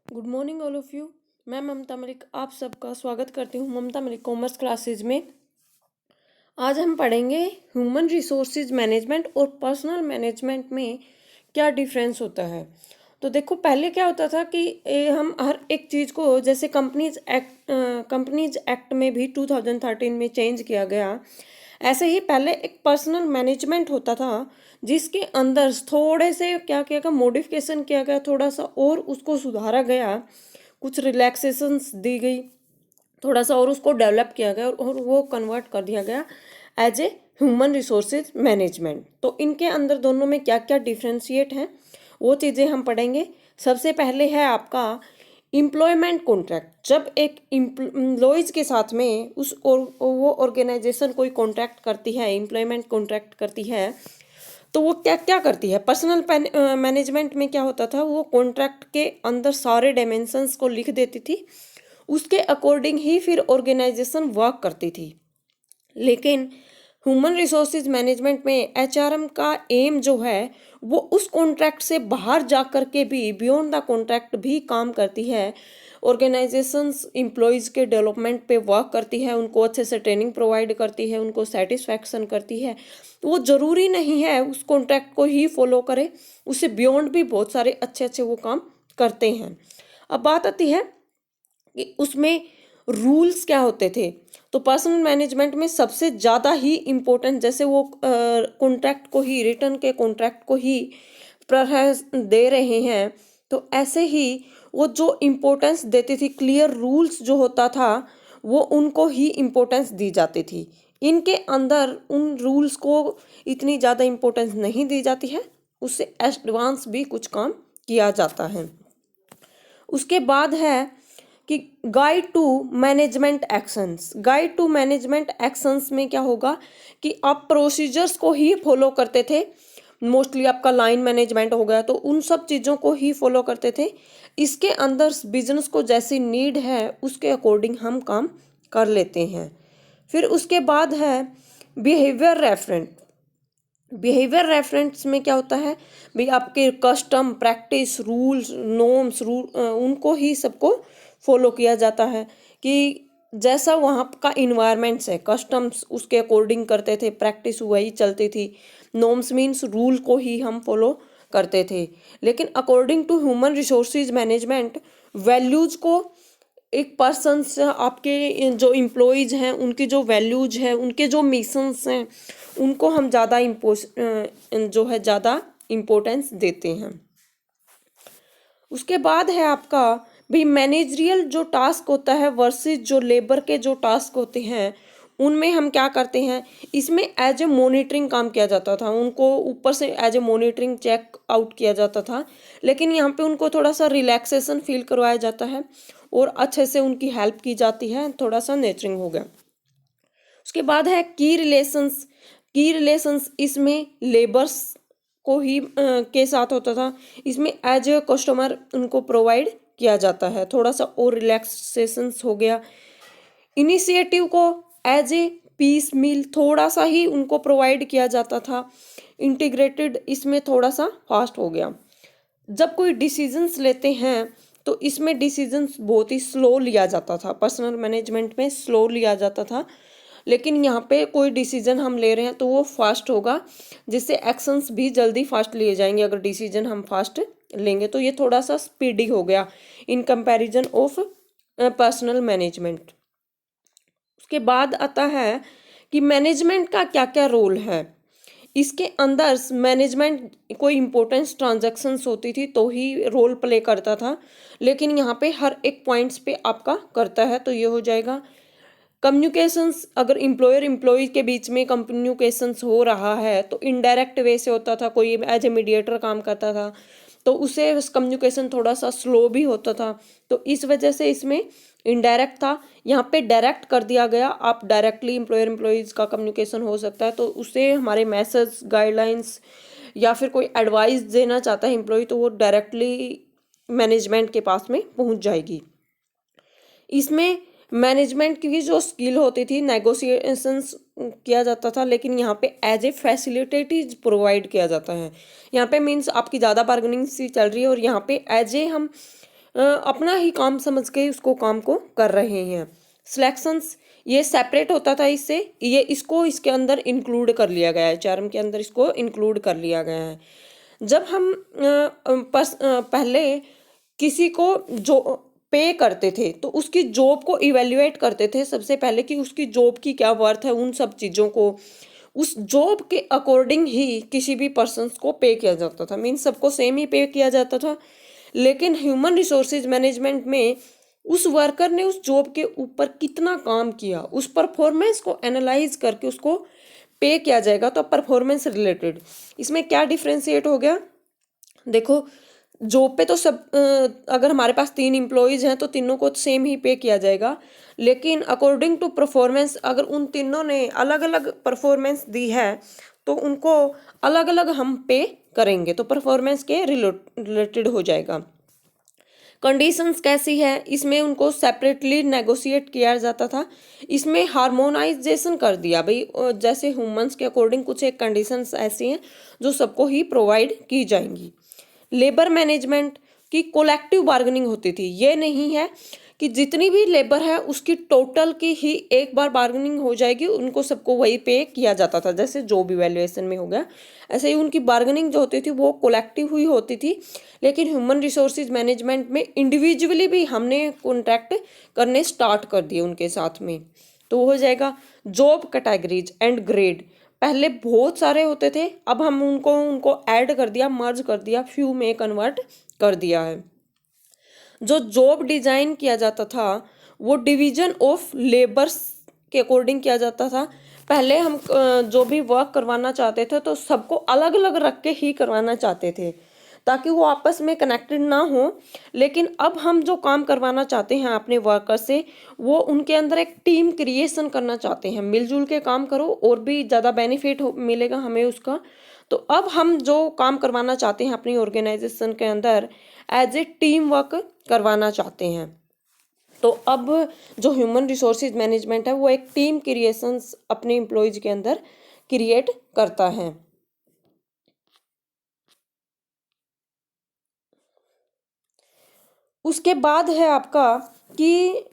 Good morning all of you. मैं ममता मलिक आप सबका स्वागत करती हूँ ममता मलिक कॉमर्स क्लासेज में। आज हम पढ़ेंगे ह्यूमन रिसोर्सेज मैनेजमेंट और पर्सनल मैनेजमेंट में क्या डिफरेंस होता है। तो देखो, पहले क्या होता था कि हम हर एक चीज़ को, जैसे कंपनीज एक्ट में भी 2013 में चेंज किया गया, ऐसे ही पहले एक पर्सनल मैनेजमेंट होता था जिसके अंदर थोड़े से क्या किया गया, मॉडिफिकेशन किया गया, थोड़ा सा और उसको सुधारा गया, कुछ रिलैक्सेशंस दी गई, थोड़ा सा और उसको डेवलप किया गया और वो कन्वर्ट कर दिया गया as a human resources management. तो इनके अंदर दोनों में क्या क्या डिफ्रेंशिएट हैं वो चीज़ें हम पढ़ेंगे। सबसे पहले है आपका एम्प्लॉयमेंट कॉन्ट्रैक्ट। जब एक एम्प्लॉयज़ के साथ में वो ऑर्गेनाइजेशन कोई कॉन्ट्रैक्ट करती है, एम्प्लॉयमेंट कॉन्ट्रैक्ट करती है, तो वो क्या क्या करती है। पर्सनल मैनेजमेंट में क्या होता था, वो कॉन्ट्रैक्ट के अंदर सारे डायमेंशंस को लिख देती थी, उसके अकॉर्डिंग ही फिर ऑर्गेनाइजेशन वर्क करती थी। लेकिन ह्यूमन रिसोर्सेज मैनेजमेंट में एचआरएम का एम जो है वो उस कॉन्ट्रैक्ट से बाहर जा कर के भी, बियॉन्ड द कॉन्ट्रैक्ट भी काम करती है। ऑर्गेनाइजेशंस एम्प्लॉयज़ के डेवलपमेंट पे वर्क करती है, उनको अच्छे से ट्रेनिंग प्रोवाइड करती है, उनको सेटिस्फैक्शन करती है। वो ज़रूरी नहीं है उस कॉन्ट्रैक्ट को ही फॉलो करे, उससे बियॉन्ड भी बहुत सारे अच्छे अच्छे वो काम करते हैं। अब बात आती है कि उसमें रूल्स क्या होते थे। तो पर्सनल मैनेजमेंट में सबसे ज़्यादा ही इम्पोर्टेंट, जैसे वो कॉन्ट्रैक्ट को ही, रिटर्न के कॉन्ट्रैक्ट को ही प्रेफरेंस दे रहे हैं, तो ऐसे ही वो जो इम्पोर्टेंस देती थी, क्लियर रूल्स जो होता था वो उनको ही इम्पोर्टेंस दी जाती थी। इनके अंदर उन रूल्स को इतनी ज़्यादा इम्पोर्टेंस नहीं दी जाती है, उससे एडवांस भी कुछ काम किया जाता है। उसके बाद है कि guide to management actions. Guide to management actions में क्या होगा कि आप प्रोसीजर्स को ही फॉलो करते थे। मोस्टली आपका लाइन मैनेजमेंट हो गया, तो उन सब चीज़ों को ही फॉलो करते थे। इसके अंदर बिजनेस को जैसी नीड है उसके अकॉर्डिंग हम काम कर लेते हैं। फिर उसके बाद है बिहेवियर रेफरेंस। बिहेवियर रेफरेंस में क्या होता है भाई, आपके कस्टम, प्रैक्टिस, रूल्स, नॉर्म्स, उनको ही सबको फॉलो किया जाता है कि जैसा वहाँ का इन्वायरमेंट्स है, कस्टम्स उसके अकॉर्डिंग करते थे, प्रैक्टिस वही चलती थी, नॉर्म्स मीन्स रूल को ही हम फॉलो करते थे। लेकिन according to human resources management, values को एक पर्सन से, आपके जो एम्प्लॉयज हैं उनकी जो वैल्यूज हैं, उनके जो मिशंस हैं, उनको हम ज़्यादा जो है ज़्यादा इम्पोर्टेंस देते हैं। उसके बाद है आपका भाई मैनेजरियल जो टास्क होता है वर्सेस जो लेबर के जो टास्क होते हैं, उनमें हम क्या करते हैं, इसमें एज ए मॉनिटरिंग काम किया जाता था, उनको ऊपर से as a monitoring check out किया जाता था। लेकिन यहाँ पे उनको थोड़ा सा रिलैक्सेशन फील करवाया जाता है और अच्छे से उनकी हेल्प की जाती है, थोड़ा सा नेचरिंग हो गया। उसके बाद है की रिलेशंस। की रिलेशंस इसमें लेबर्स को ही के साथ होता था, इसमें एज ए कस्टमर उनको प्रोवाइड किया जाता है, थोड़ा सा और रिलैक्सेशंस हो गया। इनिशिएटिव को एज ए पीस मील थोड़ा सा ही उनको प्रोवाइड किया जाता था। इंटीग्रेटेड इसमें थोड़ा सा फास्ट हो गया। जब कोई डिसीजंस लेते हैं तो इसमें डिसीजंस बहुत ही स्लो लिया जाता था, पर्सनल मैनेजमेंट में स्लो लिया जाता था। लेकिन यहाँ पे कोई डिसीजन हम ले रहे हैं तो वो फास्ट होगा, जिससे एक्शंस भी जल्दी फास्ट लिए जाएंगे। अगर डिसीजन हम फास्ट लेंगे तो ये थोड़ा सा स्पीडी हो गया in comparison of personal management. उसके बाद आता है कि मैनेजमेंट का क्या क्या रोल है। इसके अंदर मैनेजमेंट कोई इंपॉर्टेंस ट्रांजैक्शंस होती थी तो ही रोल प्ले करता था, लेकिन यहाँ पे हर एक पॉइंट्स पे आपका करता है, तो ये हो जाएगा कम्युनिकेशंस। अगर एम्प्लॉयर एम्प्लॉय के बीच में कम्युनिकेशंस हो रहा है तो इनडायरेक्ट वे से होता था, कोई एज ए मीडिएटर काम करता था, तो उसे कम्युनिकेशन थोड़ा सा स्लो भी होता था, तो इस वजह से इसमें इनडायरेक्ट था। यहाँ पे डायरेक्ट कर दिया गया, आप डायरेक्टली एम्प्लॉयर एम्प्लॉयज़ का कम्युनिकेशन हो सकता है, तो उससे हमारे मैसेज, गाइडलाइंस या फिर कोई एडवाइस देना चाहता है एम्प्लॉय तो वो डायरेक्टली मैनेजमेंट के पास में पहुँच जाएगी। इसमें मैनेजमेंट की जो स्किल होती थी, नेगोशिएशंस किया जाता था, लेकिन यहाँ पे एज ए फैसिलिटेटिव प्रोवाइड किया जाता है। यहाँ पे मीन्स आपकी ज़्यादा बार्गेनिंग सी चल रही है और यहाँ पे एज ए हम अपना ही काम समझ के उसको काम को कर रहे हैं। सिलेक्शंस ये सेपरेट होता था, इससे ये इसको इसके अंदर इंक्लूड कर लिया गया है, एचआरएम के अंदर इसको इंक्लूड कर लिया गया है। जब हम पहले किसी को जो पे करते थे तो उसकी जॉब को इवेल्युएट करते थे सबसे पहले कि उसकी जॉब की क्या वर्थ है, उन सब चीज़ों को उस जॉब के अकॉर्डिंग ही किसी भी पर्सन को पे किया जाता था, मीन्स सबको सेम ही पे किया जाता था। लेकिन ह्यूमन रिसोर्सेज मैनेजमेंट में उस वर्कर ने उस जॉब के ऊपर कितना काम किया, उस परफॉर्मेंस को एनालाइज करके उसको पे किया जाएगा। तो परफॉर्मेंस रिलेटेड इसमें क्या डिफ्रेंशिएट हो गया, देखो जॉब पे तो सब अगर हमारे पास 3 एम्प्लॉयज़ हैं तो तीनों को सेम ही पे किया जाएगा, लेकिन अकॉर्डिंग टू परफॉर्मेंस अगर उन तीनों ने अलग अलग परफॉर्मेंस दी है तो उनको अलग अलग हम पे करेंगे, तो परफॉर्मेंस के रिलेटेड हो जाएगा। कंडीशंस कैसी है, इसमें उनको सेपरेटली नेगोशिएट किया जाता था, इसमें हार्मोनाइजेशन कर दिया भाई, जैसे ह्यूमंस के अकॉर्डिंग कुछ एक कंडीशंस ऐसी हैं जो सबको ही प्रोवाइड की जाएंगी। लेबर मैनेजमेंट की कोलेक्टिव बार्गेनिंग होती थी, ये नहीं है कि जितनी भी लेबर है उसकी टोटल की ही एक बार बार्गेनिंग हो जाएगी, उनको सबको वही पे किया जाता था, जैसे जॉब इवैल्यूएशन में हो गया ऐसे ही उनकी बार्गेनिंग जो होती थी वो कोलेक्टिव हुई होती थी। लेकिन ह्यूमन रिसोर्सेज मैनेजमेंट में इंडिविजुअली भी हमने कॉन्ट्रैक्ट करने स्टार्ट कर दिए उनके साथ में, तो हो जाएगा जॉब कैटेगरीज एंड ग्रेड। पहले बहुत सारे होते थे, अब हम उनको ऐड कर दिया, मर्ज कर दिया, फ्यू में कन्वर्ट कर दिया है। जो जॉब डिजाइन किया जाता था वो डिवीजन ऑफ लेबर्स के अकॉर्डिंग किया जाता था। पहले हम जो भी वर्क करवाना चाहते थे तो सबको अलग अलग रख के ही करवाना चाहते थे ताकि वो आपस में कनेक्टेड ना हो। लेकिन अब हम जो काम करवाना चाहते हैं अपने वर्कर से, वो उनके अंदर एक टीम क्रिएशन करना चाहते हैं, मिलजुल के काम करो और भी ज़्यादा बेनिफिट मिलेगा हमें उसका। तो अब हम जो काम करवाना चाहते हैं अपनी ऑर्गेनाइजेशन के अंदर एज ए टीम वर्क करवाना चाहते हैं। तो अब जो ह्यूमन रिसोर्सेज मैनेजमेंट है वो एक टीम क्रिएशंस अपने एम्प्लॉयज के अंदर क्रिएट करता है। उसके बाद है आपका कि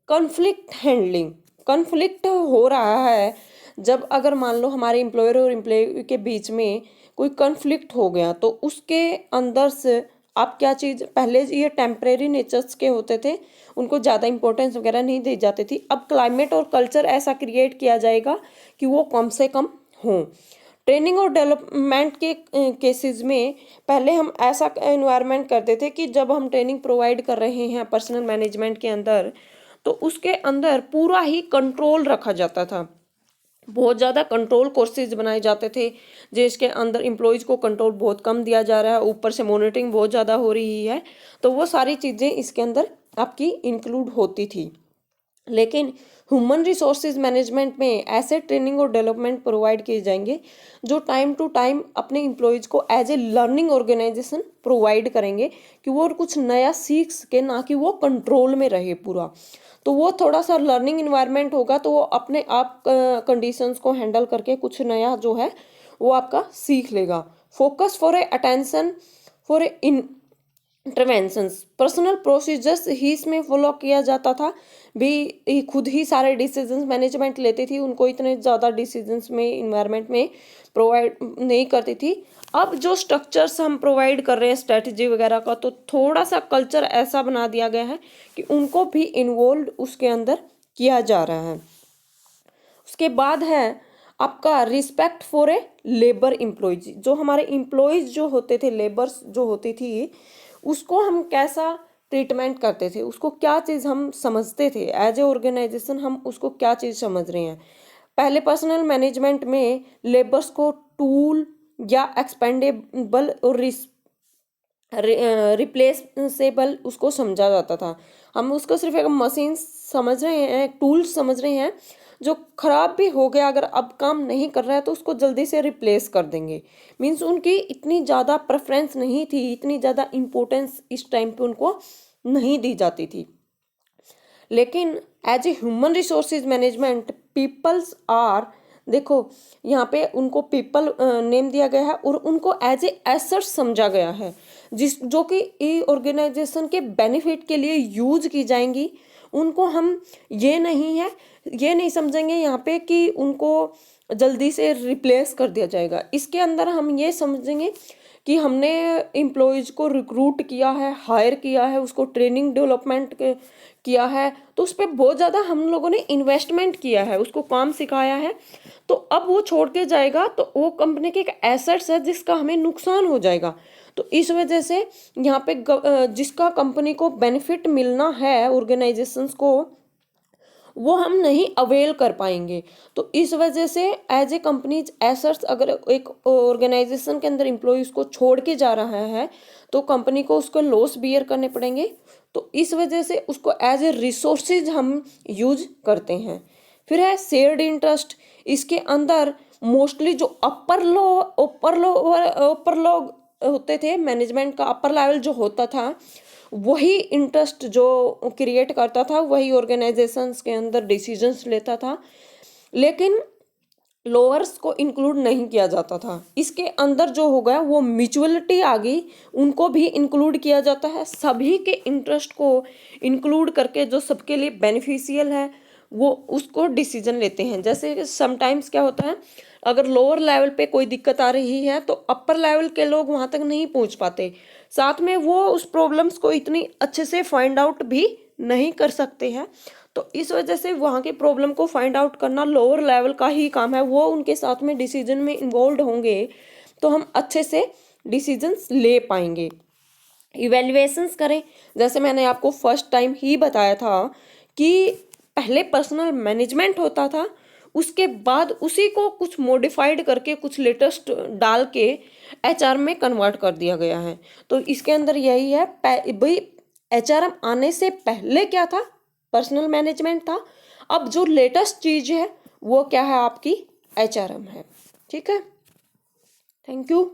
कॉन्फ्लिक्ट हैंडलिंग। कॉन्फ्लिक्ट हो रहा है जब अगर मान लो हमारे एम्प्लॉयर और एम्प्लॉय के बीच में कोई कॉन्फ्लिक्ट हो गया तो उसके अंदर से आप क्या चीज़, पहले ये टेम्परेरी नेचर्स के होते थे, उनको ज़्यादा इंपॉर्टेंस वगैरह नहीं दी जाती थी। अब क्लाइमेट और कल्चर ऐसा क्रिएट किया जाएगा कि वो कम से कम हों। ट्रेनिंग और डेवलपमेंट के केसेस में पहले हम ऐसा एनवायरनमेंट करते थे कि जब हम ट्रेनिंग प्रोवाइड कर रहे हैं पर्सनल मैनेजमेंट के अंदर तो उसके अंदर पूरा ही कंट्रोल रखा जाता था, बहुत ज़्यादा कंट्रोल कोर्सेज बनाए जाते थे जिसके अंदर एम्प्लॉयज़ को कंट्रोल बहुत कम दिया जा रहा है, ऊपर से मॉनिटरिंग बहुत ज़्यादा हो रही है, तो वो सारी चीज़ें इसके अंदर आपकी इंक्लूड होती थी। लेकिन ह्यूमन रिसोर्सेज मैनेजमेंट में ऐसे ट्रेनिंग और डेवलपमेंट प्रोवाइड किए जाएंगे जो टाइम टू टाइम अपने एम्प्लॉयज़ को as a learning organisation provide करेंगे कि वो कुछ नया सीख सके, ना कि वो कंट्रोल में रहे पूरा। तो वो थोड़ा सा लर्निंग इन्वायरमेंट होगा तो वो अपने आप कंडीशंस को हैंडल करके कुछ नया जो है वो आपका सीख लेगा। Focus for a attention for a interventions, personal procedures ही इसमें फॉलो किया जाता था भी, खुद ही सारे डिसीजंस मैनेजमेंट लेती थी, उनको इतने ज़्यादा डिसीजंस में इन्वायरमेंट में प्रोवाइड नहीं करती थी। अब जो स्ट्रक्चर्स हम प्रोवाइड कर रहे हैं स्ट्रेटजी वगैरह का, तो थोड़ा सा कल्चर ऐसा बना दिया गया है कि उनको भी इन्वॉल्व उसके अंदर किया जा रहा है। उसके बाद है आपका respect for a labour employees. जो हमारे एम्प्लॉयज जो होते थे, लेबर्स जो होती थी, उसको हम कैसा ट्रीटमेंट करते थे, उसको क्या चीज़ हम समझते थे एज ए ऑर्गेनाइजेशन, हम उसको क्या चीज़ समझ रहे हैं। पहले पर्सनल मैनेजमेंट में लेबर्स को टूल या एक्सपेंडेबल और रिप्लेसेबल उसको समझा जाता था। हम उसको सिर्फ एक मशीन समझ रहे हैं, एक टूल समझ रहे हैं, जो खराब भी हो गया अगर अब काम नहीं कर रहा है तो उसको जल्दी से रिप्लेस कर देंगे। मीन्स उनकी इतनी ज़्यादा प्रेफरेंस नहीं थी, इतनी ज़्यादा इम्पोर्टेंस इस टाइम पे उनको नहीं दी जाती थी। लेकिन as a human resources management peoples are, देखो यहाँ पे उनको पीपल नेम दिया गया है और उनको एज ए एसेट समझा गया है। जो कि ऑर्गेनाइजेशन के बेनिफिट के लिए यूज की जाएंगी, उनको हम ये नहीं समझेंगे यहाँ पे कि उनको जल्दी से रिप्लेस कर दिया जाएगा। इसके अंदर हम ये समझेंगे कि हमने एम्प्लॉयज़ को रिक्रूट किया है, हायर किया है, उसको ट्रेनिंग डेवलपमेंट किया है, तो उस पर बहुत ज़्यादा हम लोगों ने इन्वेस्टमेंट किया है, उसको काम सिखाया है, तो अब वो छोड़ के जाएगा तो वो कंपनी के एक एसेट्स है जिसका हमें नुकसान हो जाएगा। तो इस वजह से यहाँ पे जिसका कंपनी को बेनिफिट मिलना है ऑर्गेनाइजेशंस को, वो हम नहीं अवेल कर पाएंगे। तो इस वजह से एज ए कंपनीज एसेट्स, अगर एक ऑर्गेनाइजेशन के अंदर एम्प्लॉयज को छोड़ के जा रहा है तो कंपनी को उसको लॉस बियर करने पड़ेंगे। तो इस वजह से उसको एज ए रिसोर्सेज हम यूज करते हैं। फिर है शेयर्ड इंटरेस्ट। इसके अंदर मोस्टली जो अपर लोग होते थे, मैनेजमेंट का अपर लेवल जो होता था, वही इंटरेस्ट जो क्रिएट करता था, वही ऑर्गेनाइजेशंस के अंदर डिसीजंस लेता था, लेकिन लोअर्स को इंक्लूड नहीं किया जाता था। इसके अंदर जो हो गया वो म्यूचुअलिटी आ गई, उनको भी इंक्लूड किया जाता है। सभी के इंटरेस्ट को इंक्लूड करके जो सबके लिए बेनिफिशियल है वो उसको डिसीजन लेते हैं। जैसे समटाइम्स क्या होता है, अगर लोअर लेवल पे कोई दिक्कत आ रही है तो अपर लेवल के लोग वहाँ तक नहीं पहुँच पाते, साथ में वो उस प्रॉब्लम्स को इतनी अच्छे से फाइंड आउट भी नहीं कर सकते हैं। तो इस वजह से वहाँ के प्रॉब्लम को फाइंड आउट करना लोअर लेवल का ही काम है, वो उनके साथ में डिसीजन में इन्वॉल्व होंगे तो हम अच्छे से डिसीजंस ले पाएंगे। इवैल्यूएशंस करें, जैसे मैंने आपको फर्स्ट टाइम ही बताया था कि पहले पर्सनल मैनेजमेंट होता था, उसके बाद उसी को कुछ मॉडिफाइड करके कुछ लेटेस्ट डाल के एचआर में कन्वर्ट कर दिया गया है। तो इसके अंदर यही है भाई, एचआरएम आने से पहले क्या था, पर्सनल मैनेजमेंट था। अब जो लेटेस्ट चीज़ है वो क्या है, आपकी एचआरएम है। ठीक है, थैंक यू।